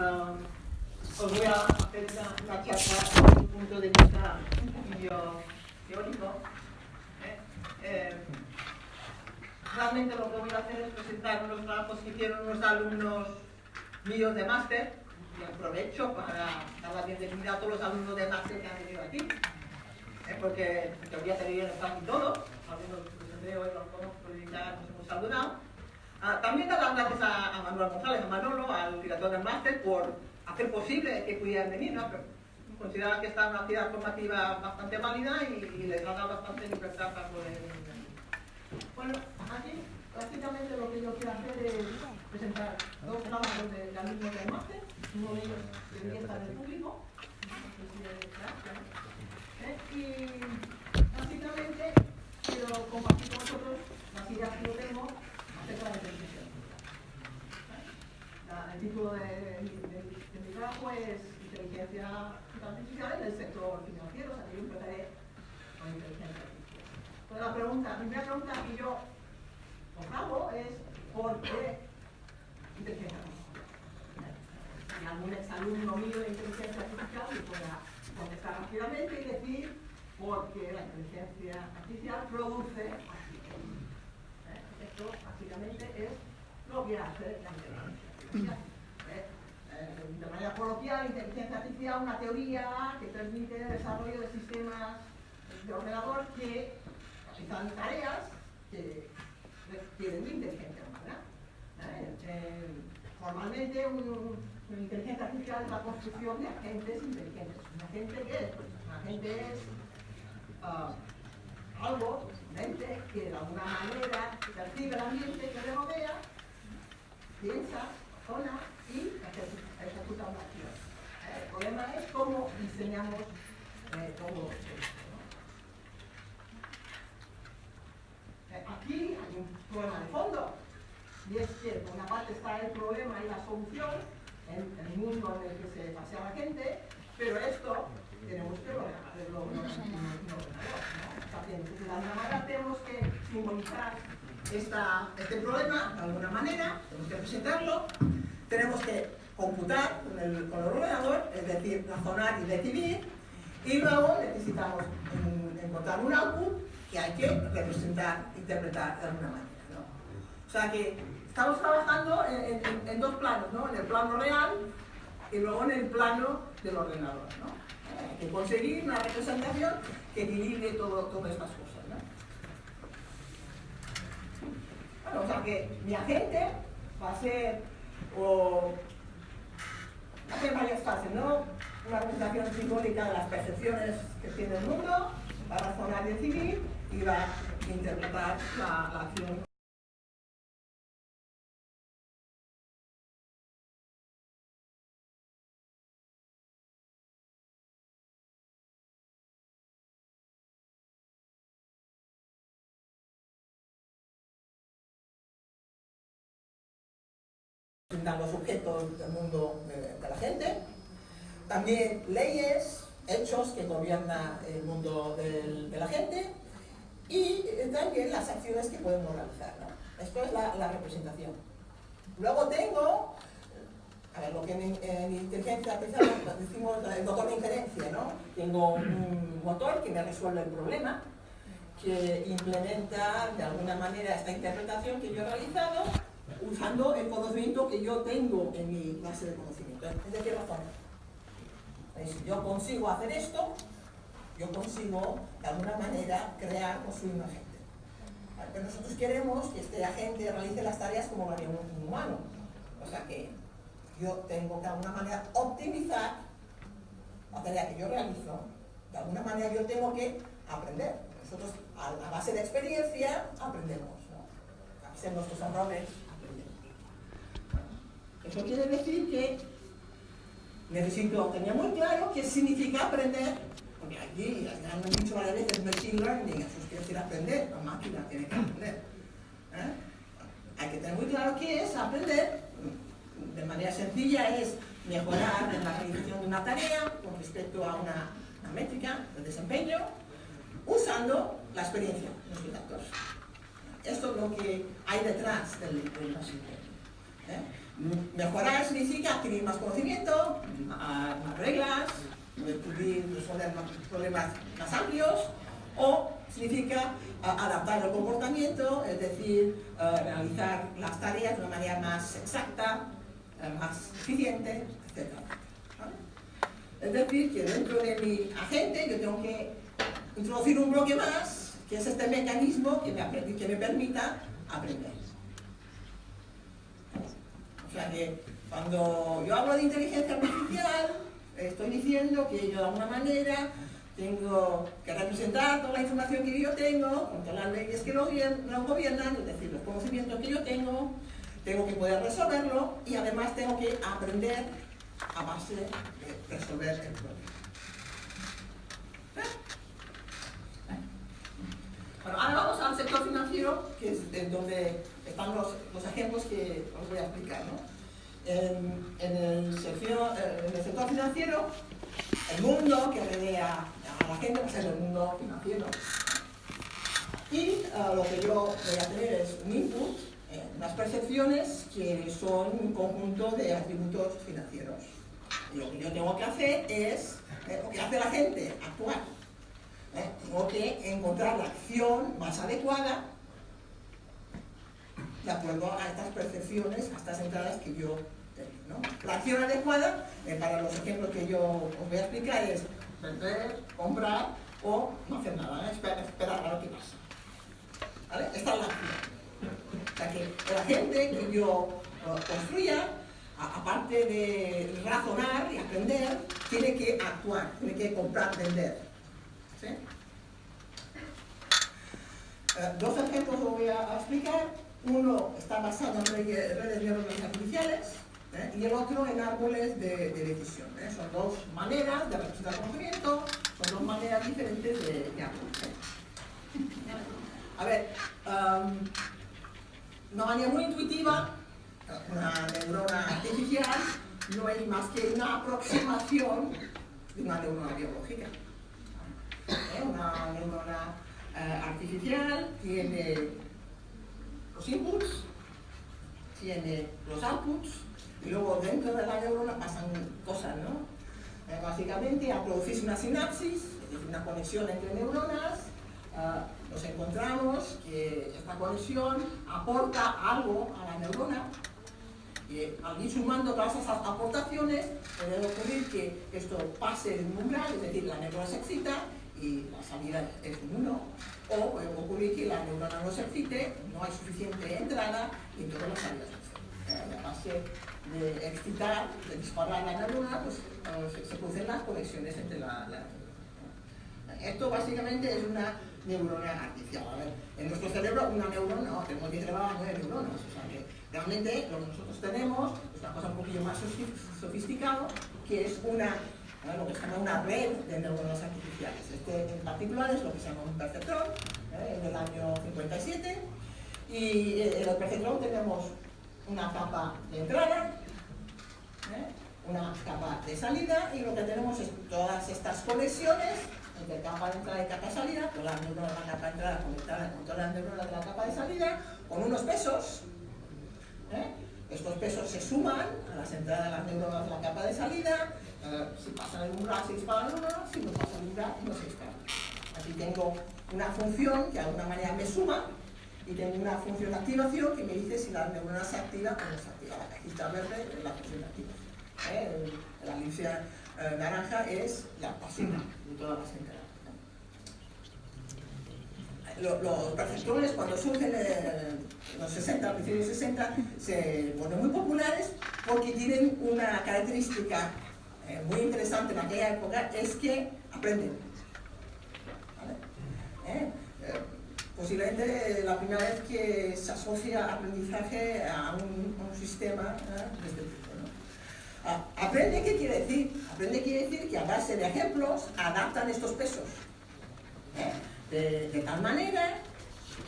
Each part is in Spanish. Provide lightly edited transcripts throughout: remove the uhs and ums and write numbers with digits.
os voy a hacer una charla desde un punto de vista un poquillo teórico. Realmente lo que voy a hacer es presentar unos trabajos que hicieron unos alumnos míos de máster, y aprovecho para dar la bienvenida a todos los alumnos de máster que han venido aquí, porque en teoría deberían estar aquí todos, algunos los veo y los conozco y ya nos hemos saludado. También dar las gracias a Manuel González, a Manolo, al director del máster, por hacer posible que pudieran venir, ¿no? Pero consideran que está una actividad formativa bastante válida y les ha dado bastante libertad para poder venir. Bueno, aquí prácticamente lo que yo quiero hacer es presentar dos trabajos de alumnos del máster, uno de ellos debería estar en el público, y básicamente quiero compartir con vosotros las ideas que yo tengo acerca de la inteligencia artificial. El título de mi trabajo es Inteligencia Artificial en el sector financiero, o sea que yo empezaré con inteligencia artificial. Pues la primera pregunta que yo os hago es ¿por qué inteligencia artificial? Si algún exalumno mío de inteligencia artificial me pueda contestar rápidamente y decir por qué la inteligencia artificial produce acción. Esto básicamente es lo que hace la inteligencia artificial. De manera coloquial, inteligencia artificial es una teoría que permite el desarrollo de sistemas de ordenador que realizan tareas que requieren de inteligencia humana. Formalmente, una inteligencia artificial es la construcción de agentes inteligentes. ¿Un agente qué es? Un agente es algo, mente, que de alguna manera percibe el ambiente que le rodea, piensa, razona y ejecuta una acción. El problema es cómo diseñamos todo esto. Aquí hay un problema de fondo, y es que por una parte está el problema y la solución en el mundo en el que se pasea la gente, pero esto tenemos que hacerlo en un ordenador, ¿no? De alguna manera tenemos que simbolizar este problema de alguna manera, tenemos que presentarlo, tenemos que computar con el ordenador, es decir, razonar y decidir, y luego necesitamos encontrar un output que hay que representar, interpretar de alguna manera, ¿no? O sea que estamos trabajando en dos planos, ¿no? En el plano real y luego en el plano del ordenador, ¿no? Hay que conseguir una representación que equilibre todas estas cosas, ¿no? Bueno, o sea que mi agente va a ser varias fases, ¿no? Una representación simbólica de las percepciones que tiene el mundo, va a razonar y decidir y va a interpretar la acción. Los objetos del mundo de la gente, también leyes, hechos que gobiernan el mundo de la gente y también las acciones que podemos realizar, ¿no? Esto es la representación. Luego tengo, lo que en inteligencia artificial decimos el motor de inferencia, ¿no? Tengo un motor que me resuelve el problema, que implementa de alguna manera esta interpretación que yo he realizado usando el conocimiento que yo tengo en mi base de conocimiento. ¿Es de qué razón? Si yo consigo hacer esto, yo consigo de alguna manera construir un agente. Pero nosotros queremos que este agente realice las tareas como lo haría un humano. O sea que yo tengo que de alguna manera optimizar la tarea que yo realizo. De alguna manera yo tengo que aprender. Nosotros a base de experiencia aprendemos, ¿no? A hacer nuestros errores. Eso quiere decir que necesito tener muy claro qué significa aprender, porque aquí han dicho varias veces machine learning, eso quiere decir aprender, la máquina tiene que aprender. Hay que tener muy claro qué es aprender. De manera sencilla es mejorar en la realización de una tarea con respecto a una métrica de desempeño, usando la experiencia, los datos. Esto es lo que hay detrás del machine learning. Mejorar significa adquirir más conocimiento, más reglas, resolver problemas más amplios, o significa adaptar el comportamiento, es decir, realizar las tareas de una manera más exacta, más eficiente, etc. ¿Vale? Es decir, que dentro de mi agente yo tengo que introducir un bloque más, que es este mecanismo que me permita aprender. O sea que cuando yo hablo de inteligencia artificial, estoy diciendo que yo de alguna manera tengo que representar toda la información que yo tengo, con todas las leyes que lo gobiernan, es decir, los conocimientos que yo tengo que poder resolverlo y además tengo que aprender a base de resolver el problema. Bueno, ahora vamos al sector financiero, que es donde están los ejemplos que os voy a explicar, ¿no? En el sector financiero, el mundo que rodea a la gente pues es el mundo financiero. Y lo que yo voy a tener es un input, unas percepciones que son un conjunto de atributos financieros. Y lo que yo tengo que hacer es, lo que hace la gente, actuar. Tengo que encontrar la acción más adecuada de acuerdo a estas percepciones, a estas entradas que yo tengo, ¿no? La acción adecuada, para los ejemplos que yo os voy a explicar, es vender, comprar o no hacer nada, esperar a lo que pasa. ¿Vale? Esta es la acción. O sea que la gente que yo construya, aparte de razonar y aprender, tiene que actuar, tiene que comprar, vender. ¿Sí? Dos ejemplos os voy a explicar. Uno está basado en redes neuronales artificiales y el otro en árboles de decisión. Son dos maneras de representar conocimiento, son dos maneras diferentes de aprender. A ver, una manera muy intuitiva, una neurona artificial no es más que una aproximación de una neurona biológica. Una neurona artificial tiene los inputs, tiene los outputs y luego dentro de la neurona pasan cosas, ¿no? Básicamente al producirse una sinapsis, es decir, una conexión entre neuronas, nos encontramos que esta conexión aporta algo a la neurona y al ir sumando todas esas aportaciones puede ocurrir que esto pase de un umbral, es decir, la neurona se excita y la salida es un 1, o puede ocurrir que la neurona no se excite, no hay suficiente entrada y entonces la salida es 0. A base de excitar, de disparar la neurona, pues se producen las conexiones entre la neurona. Esto básicamente es una neurona artificial. A ver, en nuestro cerebro una neurona, no, tenemos 10 elevado a 9 neuronas, o sea que realmente lo que nosotros tenemos es una cosa un poquillo más sofisticado, que es lo que se llama una red de neuronas artificiales. Este en particular es lo que se llama un perceptrón, del año 57, y en el perceptrón tenemos una capa de entrada, una capa de salida, y lo que tenemos es todas estas conexiones entre capa de entrada y capa de salida, todas las neuronas de la capa de entrada conectadas con todas las neuronas de la capa de salida, con unos pesos. Estos pesos se suman a las entradas de las neuronas de la capa de salida. Si pasan el umbral se dispara el 1, si no pasa el umbral no se dispara. Aquí tengo una función que de alguna manera me suma y tengo una función de activación que me dice si la neurona se activa o no se activa. La cajita verde es la función de activación. La elipse naranja es la pasiva de todas las entradas. Los perceptores cuando surgen en los 60, a principios de los 60, se ponen muy populares porque tienen una característica muy interesante en aquella época, es que aprenden. ¿Vale? Posiblemente la primera vez que se asocia aprendizaje a un sistema de este tipo, ¿no? Aprende, ¿qué quiere decir? Aprende quiere decir que a base de ejemplos adaptan estos pesos. De tal manera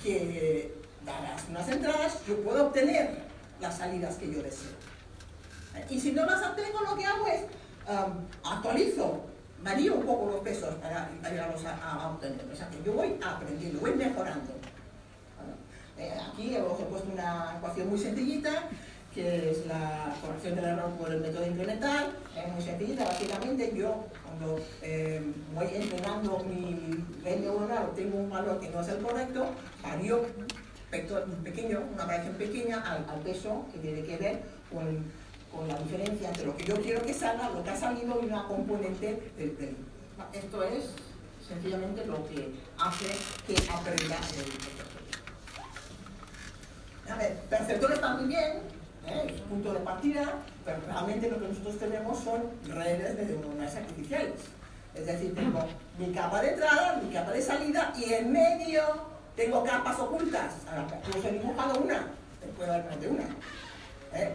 que, dadas unas entradas, yo puedo obtener las salidas que yo deseo. Y si no las obtengo, lo que hago es actualizo, varío un poco los pesos para ayudarlos a obtener. O sea que yo voy aprendiendo, voy mejorando. Aquí os he puesto una ecuación muy sencillita que es la corrección del error por el método incremental. Es muy sencillita, básicamente yo cuando voy entrenando mi red neuronal obtengo un valor que no es el correcto, varío pequeño, una variación pequeña al peso que tiene que ver con la diferencia entre lo que yo quiero que salga, lo que ha salido y una componente del. Esto es sencillamente lo que hace que aprenda el perceptor. A ver, perceptor está muy bien, es un punto de partida, pero realmente lo que nosotros tenemos son redes de neuronas artificiales. Es decir, tengo mi capa de entrada, mi capa de salida y en medio tengo capas ocultas. Pues he dibujado una, puede haber más de una.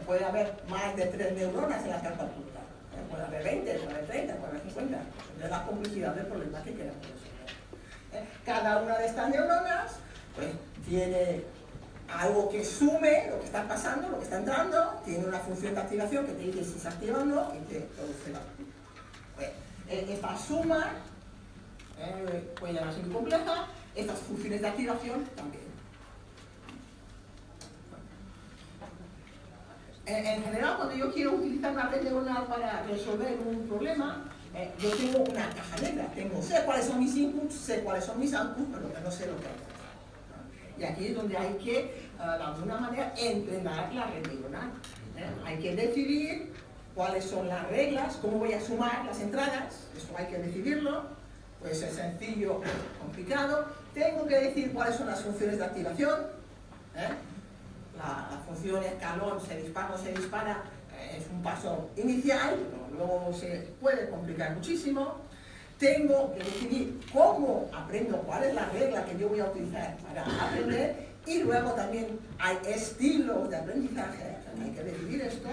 Puede haber más de 3 neuronas en la capa oculta. Puede haber 20, puede haber 30, puede haber 50. Es la complejidad del problema que queremos resolver. Cada una de estas neuronas pues, tiene algo que sume lo que está pasando, lo que está entrando, tiene una función de activación que te dice si está activando y te produce la actividad. Pues, esta suma puede llegar a ser muy compleja, estas funciones de activación también. En general, cuando yo quiero utilizar una red neuronal para resolver un problema, yo tengo una caja negra. Sé cuáles son mis inputs, sé cuáles son mis outputs, pero que no sé lo que hay. Y aquí es donde hay que, de alguna manera, entrenar la red neuronal. Hay que decidir cuáles son las reglas, cómo voy a sumar las entradas, eso hay que decidirlo. Puede ser sencillo o complicado. Tengo que decir cuáles son las funciones de activación. La función escalón se dispara o no se dispara, es un paso inicial, pero luego se puede complicar muchísimo. Tengo que decidir cómo aprendo, cuál es la regla que yo voy a utilizar para aprender, y luego también hay estilos de aprendizaje, hay que decidir esto,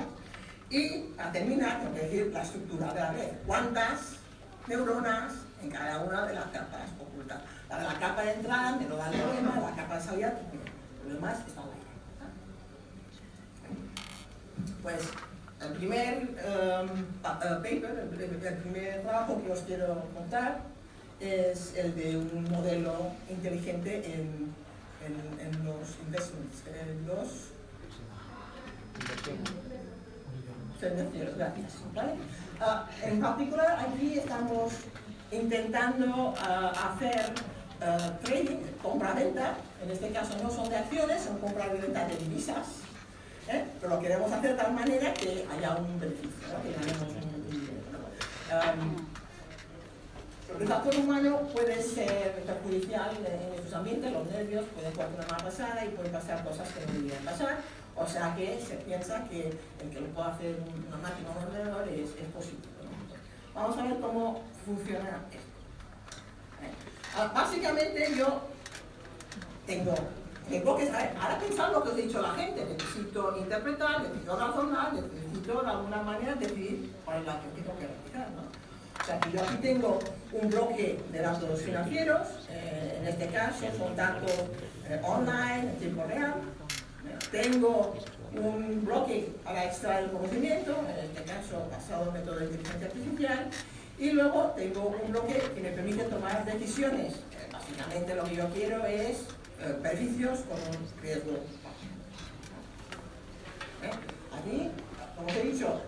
y para terminar tengo que decir la estructura de la red, cuántas neuronas en cada una de las capas ocultas. La de la capa de entrada me lo da el problema, la capa de salida, lo demás está ahí. Pues el primer paper, el primer trabajo que os quiero contar es el de un modelo inteligente en los investments, en los financieros, gracias. ¿Vale? En particular, aquí estamos intentando hacer trading, compra-venta. En este caso no son de acciones, son compra-venta de divisas. Pero lo queremos hacer de tal manera que haya un beneficio, ¿no? Que ganemos un dinero. El factor humano puede ser perjudicial en estos ambientes, los nervios pueden jugar una mala pasada y pueden pasar cosas que no deberían pasar, o sea que se piensa que el que lo pueda hacer una máquina o un ordenador es positivo, ¿no? Vamos a ver cómo funciona esto. Básicamente yo tengo que saber, ahora pensar lo que os he dicho a la gente, necesito interpretar, necesito razonar, necesito de alguna manera decidir cuál es la acción que tengo que realizar, ¿no? O sea, que yo aquí tengo un bloque de datos financieros, en este caso son datos online, en tiempo real. Tengo un bloque para extraer el conocimiento, en este caso basado en método de inteligencia artificial, y luego tengo un bloque que me permite tomar decisiones. Básicamente lo que yo quiero es beneficios con un riesgo bajo. Aquí, como os he dicho,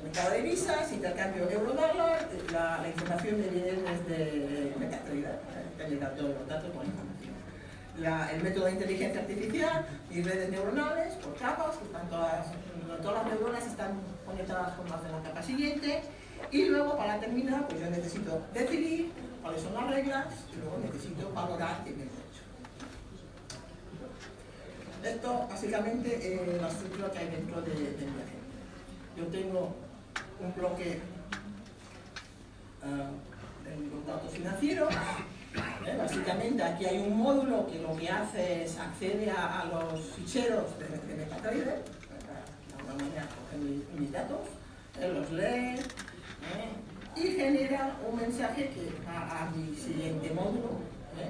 mercado de divisas, intercambio euro-dólar, la información me viene desde MetaTrader, te llega todos los datos con información. El método de inteligencia artificial y redes neuronales por capas, que están todas las neuronas están conectadas con las de la capa siguiente, y luego para terminar, pues yo necesito decidir cuáles son las reglas y luego necesito valorar qué me he hecho. Esto básicamente es la estructura que hay dentro de mi agente. Yo tengo un bloque de los datos financieros. Básicamente aquí hay un módulo que lo que hace es accede a los ficheros de MetaTrader, de alguna manera coge mis datos, los lee y genera un mensaje que va a mi siguiente módulo,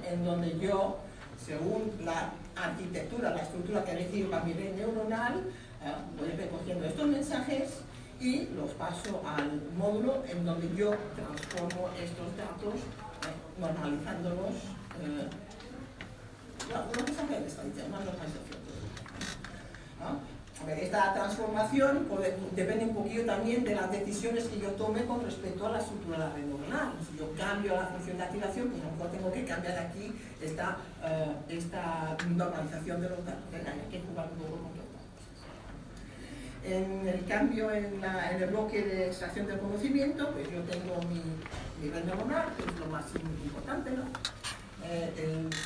en donde yo, según la arquitectura, la estructura que he elegido para mi red neuronal, voy recogiendo estos mensajes y los paso al módulo en donde yo transformo estos datos, normalizándolos, los mensajes de estadística, más los mensajes. A ver, esta transformación depende un poquillo también de las decisiones que yo tome con respecto a la estructura de la red neuronal. Si yo cambio la función de activación, pues a lo mejor tengo que cambiar aquí esta normalización de los datos. Hay que jugar un poco con estas cosas. En el cambio en el bloque de extracción del conocimiento, pues yo tengo mi red neuronal, que es lo más importante, ¿no?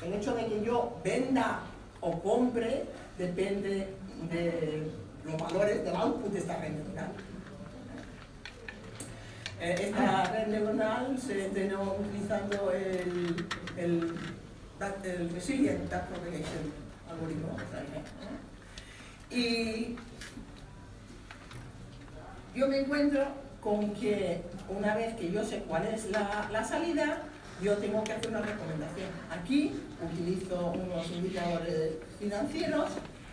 El hecho de que yo venda o compre depende de los valores del output de esta red neuronal. Esta red neuronal se entrenó utilizando el Resilient Backpropagation algoritmo. Y yo me encuentro con que una vez que yo sé cuál es la salida, yo tengo que hacer una recomendación. Aquí utilizo unos indicadores financieros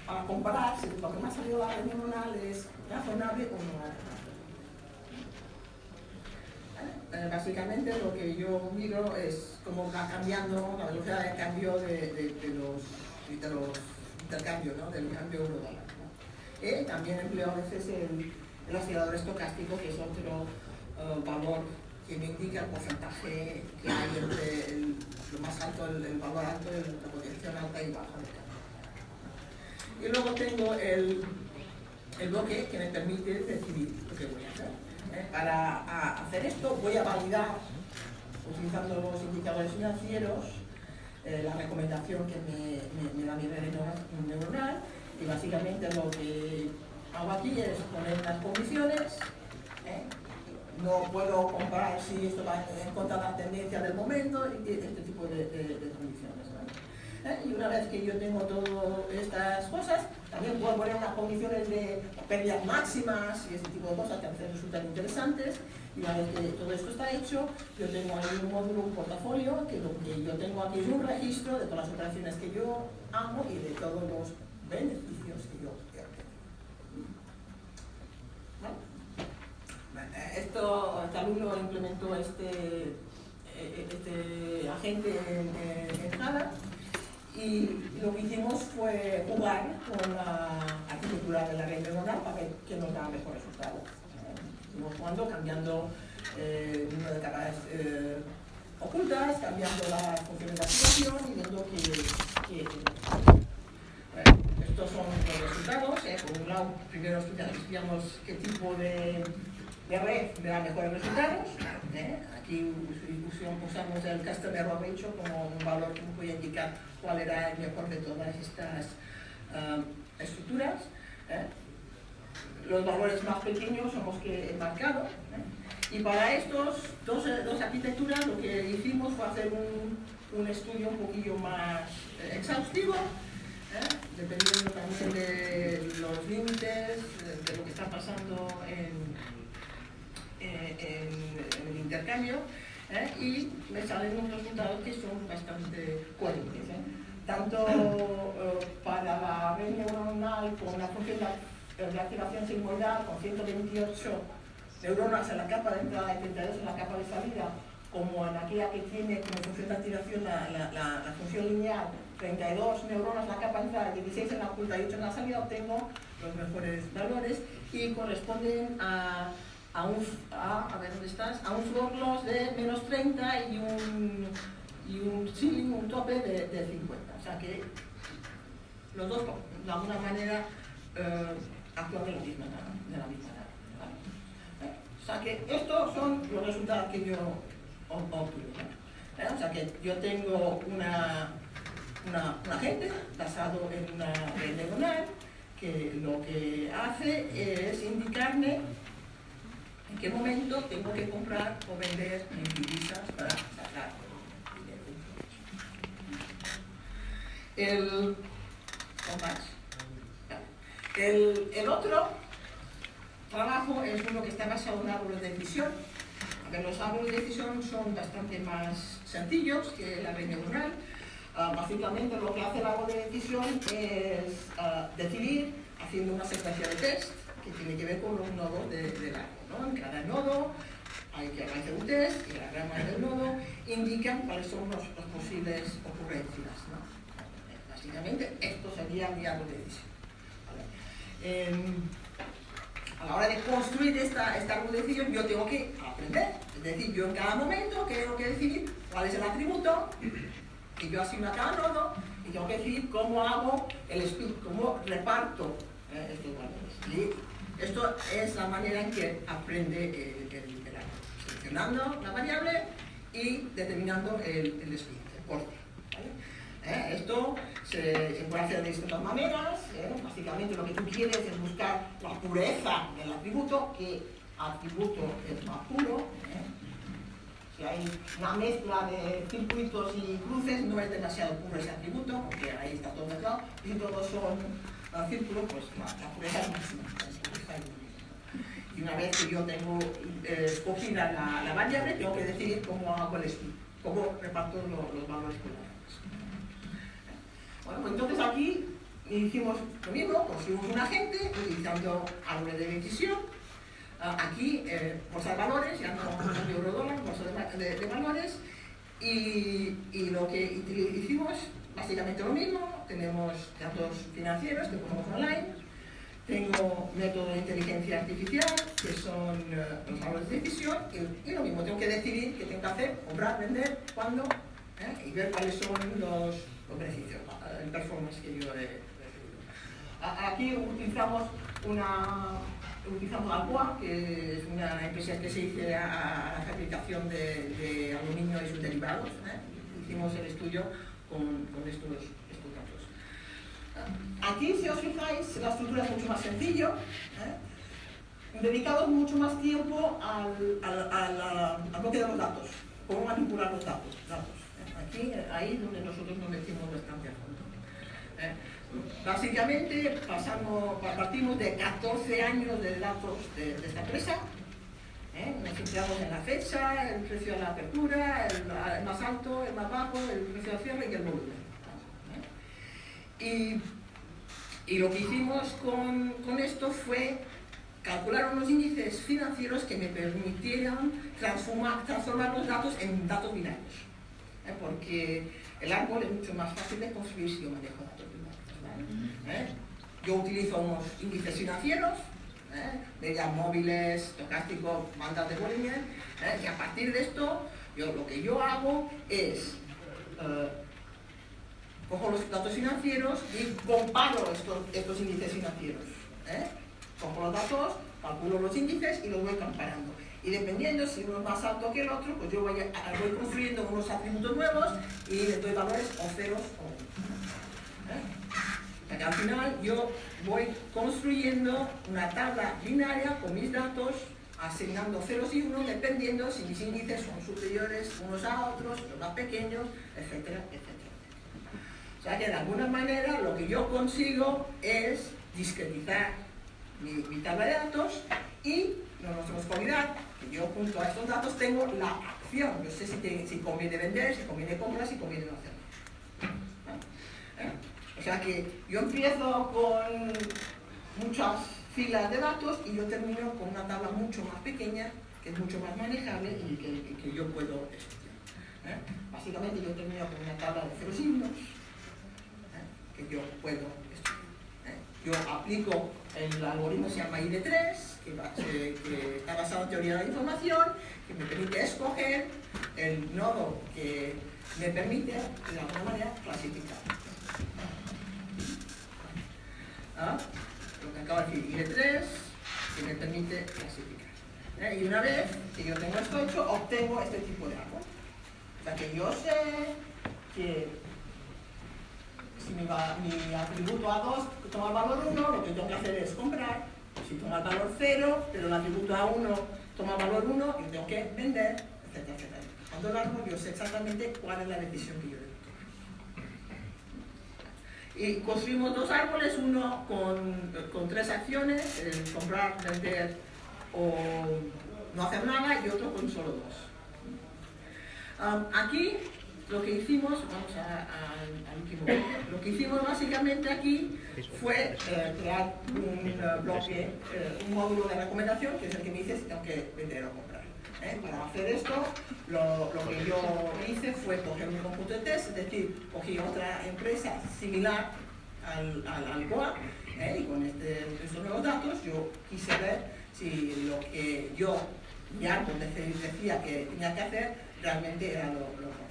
para comparar si lo que me ha salido la red neuronal es razonable o no. Básicamente lo que yo miro es cómo va cambiando la velocidad de cambio de los intercambios, ¿no? Del cambio euro-dólar, ¿no? También empleo a veces el oscilador estocástico, que es otro valor que me indica el porcentaje que hay entre lo más alto, el valor alto, la potencial alta y baja del cambio. Y luego tengo el bloque que me permite decidir lo que voy a hacer. Para hacer esto voy a validar, utilizando los indicadores financieros, la recomendación que me da mi red neuronal, y básicamente lo que hago aquí es poner unas condiciones. No puedo comparar si esto va en contra de la tendencia del momento y este tipo de condiciones, ¿vale? Y una vez que yo tengo todas estas cosas, también puedo poner unas condiciones de pérdidas máximas y ese tipo de cosas que a veces resultan interesantes. Y una vez que todo esto está hecho, yo tengo ahí un módulo, un portafolio, que lo que yo tengo aquí es un registro de todas las operaciones que yo hago y de todos los beneficios que yo obtengo. Este alumno implementó este agente en Java, y lo que hicimos fue jugar con la arquitectura de la red neuronal para ver qué nos da mejor resultado. Estuvimos jugando, cambiando el número de capas ocultas, cambiando las funciones de activación y viendo que estos son los resultados. Por un lado, primero estudiamos qué tipo de red me da mejores resultados. Aquí usamos el Customer Error Ratio como un valor que nos puede indicar cuál era el mejor de todas estas estructuras. Los valores más pequeños son los que he marcado. Y para estos dos arquitecturas lo que hicimos fue hacer un estudio un poquillo más exhaustivo, dependiendo también de los límites, de lo que está pasando en el intercambio, y me salen unos resultados que son bastante coherentes. Tanto para la red neuronal con la función de activación sigmoidal con 128 neuronas en la capa de entrada y 32 en la capa de salida, como en aquella que tiene como función de activación la función lineal, 32 neuronas en la capa de entrada y 16 en la oculta y 8 en la salida, obtengo los mejores valores y corresponden a ver dónde estás, a un floor loss de menos 30 y un ceiling, un tope de 50. O sea que los dos de alguna manera actúan de la misma manera. ¿Vale? O sea que estos son los resultados que yo obtuve. O sea que yo tengo un agente basado en una red neuronal que lo que hace es indicarme en qué momento tengo que comprar o vender mis divisas para sacar dinero. El otro trabajo es uno que está basado en árboles de decisión. Los árboles de decisión son bastante más sencillos que la red neuronal. Básicamente lo que hace el árbol de decisión es decidir haciendo una secuencia de test que tiene que ver con los nodos del árbol, ¿no? En cada nodo hay que hacer un test y las ramas del nodo indican cuáles son las posibles ocurrencias, ¿no? Básicamente esto sería mi árbol de decisión. a la hora de construir esta argumentación yo tengo que aprender. Es decir, yo en cada momento tengo que decidir cuál es el atributo que yo asigno a cada nodo y tengo que decidir cómo hago el split, cómo reparto estos valores. Y esto es la manera en que aprende el algoritmo, seleccionando la variable y determinando el split, el corte. ¿Vale? Esto se puede hacer de distintas maneras. Básicamente lo que tú quieres es buscar la pureza del atributo, que atributo es más puro. Si hay una mezcla de circuitos y cruces, no es demasiado puro ese atributo, porque ahí está todo mezclado. Y si todos son círculos, pues la pureza es máxima. Y una vez que yo tengo escogida la variable, tengo que decidir cómo hago el split, cómo reparto los valores con la. Bueno, pues entonces aquí hicimos lo mismo, construimos un agente utilizando árboles de decisión. Aquí, bolsa de valores, ya no euro-dólar, bolsa de valores. Y lo que hicimos, básicamente lo mismo. Tenemos datos financieros que ponemos online. Tengo método de inteligencia artificial, que son los árboles de decisión. Y lo mismo, tengo que decidir qué tengo que hacer, comprar, vender, cuándo, y ver cuáles son los beneficios, el performance que yo he recibido. Aquí utilizamos Alcoa, que es una empresa que se dice a la fabricación de aluminio y sus derivados. Hicimos el estudio con estos datos. Aquí, si os fijáis, la estructura es mucho más sencillo. Dedicado mucho más tiempo al bloque de los datos, cómo manipular los datos. Aquí, ahí donde nosotros nos metimos bastante a fondo. Básicamente partimos de 14 años de datos de esta empresa. Nos centramos en la fecha, el precio de la apertura, el más alto, el más bajo, el precio de cierre y el volumen. Y lo que hicimos con esto fue calcular unos índices financieros que me permitieran transformar los datos en datos binarios. Porque el árbol es mucho más fácil de construir si yo manejo datos binarios. Yo utilizo unos índices financieros, medias móviles, estocástico, bandas de Bollinger, y a partir de esto, lo que yo hago es cojo los datos financieros y comparo estos índices financieros. Cojo los datos, calculo los índices y los voy comparando. Y dependiendo si uno es más alto que el otro, pues yo voy construyendo unos atributos nuevos y les doy valores o ceros o 1. Al final yo voy construyendo una tabla binaria con mis datos, asignando ceros y unos, dependiendo si mis índices son superiores unos a otros, los más pequeños, etcétera, etcétera. O sea que de alguna manera lo que yo consigo es discretizar mi tabla de datos y no nos tenemos cualidad, que yo junto a estos datos tengo la acción. Yo sé si conviene vender, si conviene comprar, si conviene no hacerlo. O sea que yo empiezo con muchas filas de datos y yo termino con una tabla mucho más pequeña, que es mucho más manejable y que yo puedo estudiar. Básicamente yo termino con una tabla de ceros y unos que yo puedo estudiar. Yo aplico el algoritmo, se llama ID3, que está basado en teoría de la información, que me permite escoger el nodo que me permite, de alguna manera, clasificar. Lo que acabo de decir, ID3, que me permite clasificar. Y una vez que yo tengo esto hecho, obtengo este tipo de árbol. O sea que yo sé que si mi atributo A2 toma el valor 1, lo que tengo que hacer es comprar. Si toma el valor 0, pero el atributo A1 toma el valor 1, yo tengo que vender, etcétera, etcétera. Cuando el árbol, yo sé exactamente cuál es la decisión que yo debo tomar. Y construimos dos árboles, uno con 3 acciones, comprar, vender o no hacer nada, y otro con solo 2. Aquí lo que hicimos, vamos al último bloque, lo que hicimos básicamente aquí fue crear un bloque, un módulo de recomendación, que es el que me dice si tengo que vender o comprar. Para hacer esto, lo que yo hice fue coger un cómputo de test, es decir, cogí otra empresa similar al COA, y con estos nuevos datos yo quise ver si lo que yo ya decía que tenía que hacer realmente era lo correcto.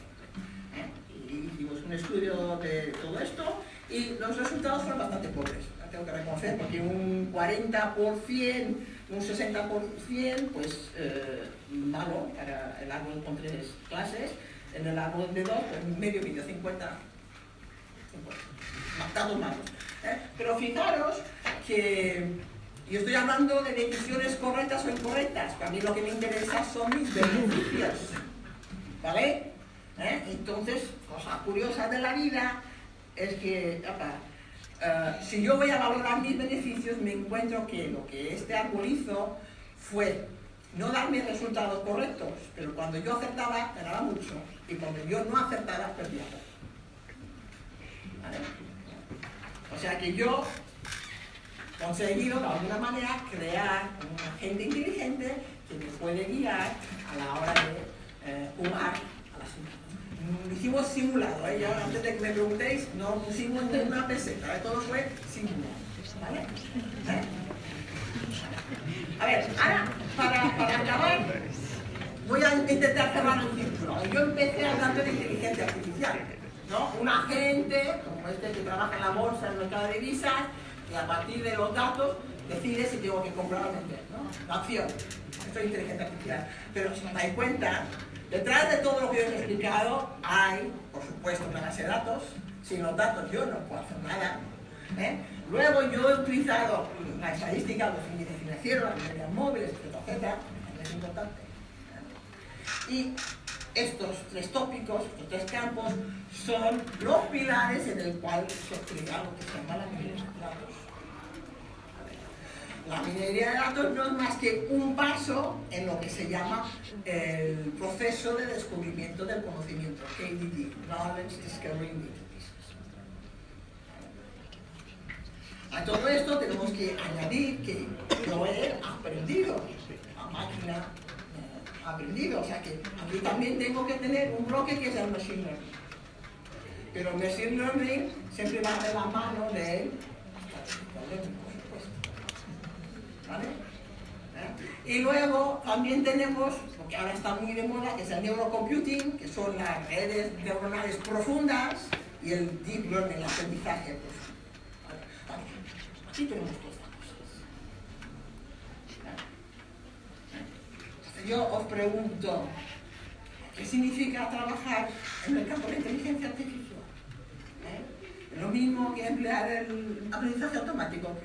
Y hicimos un estudio de todo esto y los resultados fueron bastante pobres, tengo que reconocer, porque un 40%, un 60%, pues malo para el árbol con 3 clases, en el árbol de 2, pues medio 50, datos malos. Pero fijaros que yo estoy hablando de decisiones correctas o incorrectas, para mí lo que me interesa son mis beneficios, ¿vale? Entonces, cosa curiosa de la vida es que, si yo voy a valorar mis beneficios, me encuentro que lo que este árbol hizo fue no darme resultados correctos, pero cuando yo acertaba, ganaba mucho, y cuando yo no acertaba, perdía poco. ¿Vale? O sea que yo he conseguido, de alguna manera, crear un agente inteligente que me puede guiar a la hora de jugar a las simulaciones. Hicimos simulado, yo antes de que me preguntéis, no pusimos ni una peseta, todo fue simulado. ¿Vale? A ver, ahora, para acabar, voy a intentar cerrar el círculo. Yo empecé hablando de inteligencia artificial, ¿no? Un agente, como este que trabaja en la bolsa, en el mercado de divisas, y a partir de los datos decide si tengo que comprar o vender, ¿no? La acción. Esto es inteligencia artificial. Pero si os dais cuenta, detrás de todo lo que yo os he explicado hay, por supuesto, una base de datos. Sin los datos yo no puedo hacer nada. Luego yo he utilizado la estadística, los índices financieros, las medidas móviles, etcétera, es importante. Y estos 3 tópicos, estos 3 campos, son los pilares en el cual se crea lo que se llama la minería de datos. La minería de datos no es más que un paso en lo que se llama el proceso de descubrimiento del conocimiento, KDD, Knowledge Discovery Databases. A todo esto tenemos que añadir que yo he aprendido, la máquina ha aprendido, o sea que aquí también tengo que tener un bloque que es el Machine Learning. Pero el Machine Learning siempre va de la mano de Statistical Learning, por supuesto. ¿Vale? Y luego también tenemos, lo que ahora está muy de moda, que es el Neurocomputing, que son las redes neuronales profundas, y el Deep Learning, el aprendizaje profundo. Aquí tenemos todas estas cosas. Yo os pregunto, ¿qué significa trabajar en el campo de la inteligencia artificial? Es lo mismo que emplear el aprendizaje automático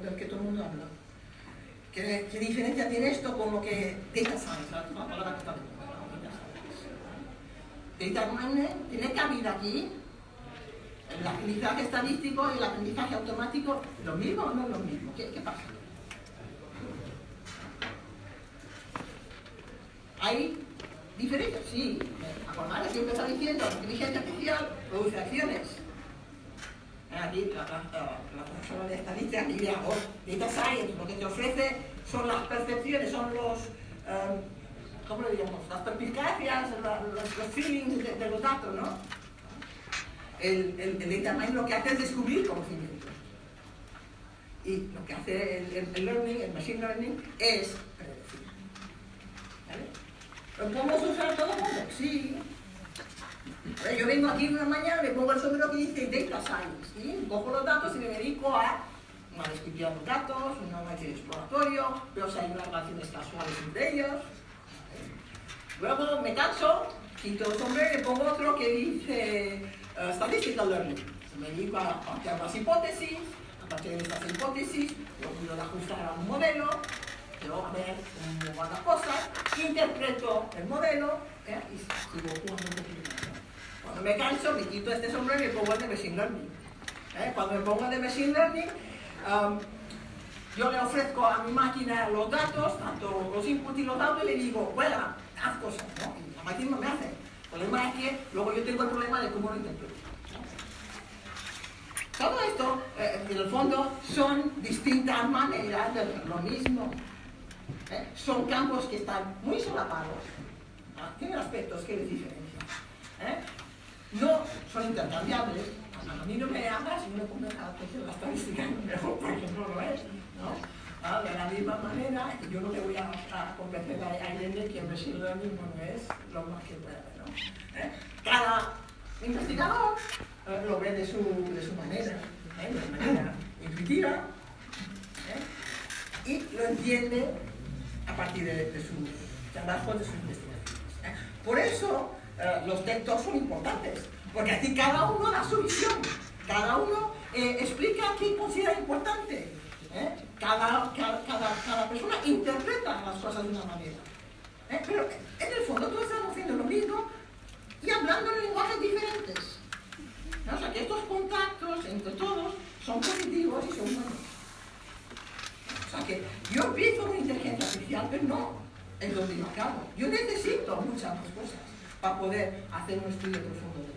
del que todo el mundo habla. ¿Qué diferencia tiene esto con lo que Data Science, la palabra que está de moda? Data Mining tiene cabida aquí. El aprendizaje estadístico y el aprendizaje automático, ¿lo mismo o no es lo mismo? ¿Qué pasa? ¿Hay diferencias? Sí. Acordaros que yo empezaba diciendo, la inteligencia artificial produce acciones. Aquí la profesora de estadística diría, Data Science, lo que te ofrece son las percepciones, son los, ¿cómo le digamos? Las perspicacias, los feelings de los datos, ¿no? El data mining lo que hace es descubrir conocimiento. Y lo que hace el learning, el machine learning, es predecir. ¿Vale? ¿Lo podemos usar todo junto? Sí. Yo vengo aquí una mañana, me pongo el sombrero que dice Data Science, ¿sí? Cojo los datos y me dedico a una descripción de los datos, un análisis exploratorio, veo si hay unas relaciones casuales entre ellos. ¿Vale? Luego me canso, quito el sombrero y me pongo otro que dice Statistical Learning. Me dedico a plantear las hipótesis, a partir de estas hipótesis, yo puedo ajustar a un modelo, yo a ver cómo van las cosas, interpreto el modelo y sigo jugando un poquito más. Cuando me canso, me quito este sombrero y me pongo el de Machine Learning. Cuando me pongo el de Machine Learning, yo le ofrezco a mi máquina los datos, tanto los inputs y los outputs, y le digo, bueno, haz cosas, ¿no? Y la máquina me hace. El problema es que luego yo tengo el problema de cómo lo interpreto. Todo esto, en el fondo, son distintas maneras de ver lo mismo. Son campos que están muy solapados. Tienen aspectos que les diferencian. No son intercambiables. a mí no me hagas y no me pongas a la atención la estadística mejor porque no lo es, ¿no? De la misma manera, yo no le voy a convencer a Irene que el machine learning no es lo más que puede, ¿no? Cada investigador lo ve de su manera, de manera intuitiva, y lo entiende a partir de sus trabajos, de sus investigaciones. Por eso los TED Talks son importantes, porque aquí cada uno da su visión, cada uno explica qué considera importante. Cada persona interpreta las cosas de una manera. Pero en el fondo todos estamos haciendo lo mismo y hablando en lenguajes diferentes. O sea que estos contactos entre todos son positivos y son buenos. O sea que yo empiezo con inteligencia artificial, pero no es donde yo acabo. Yo necesito muchas más cosas para poder hacer un estudio profundo de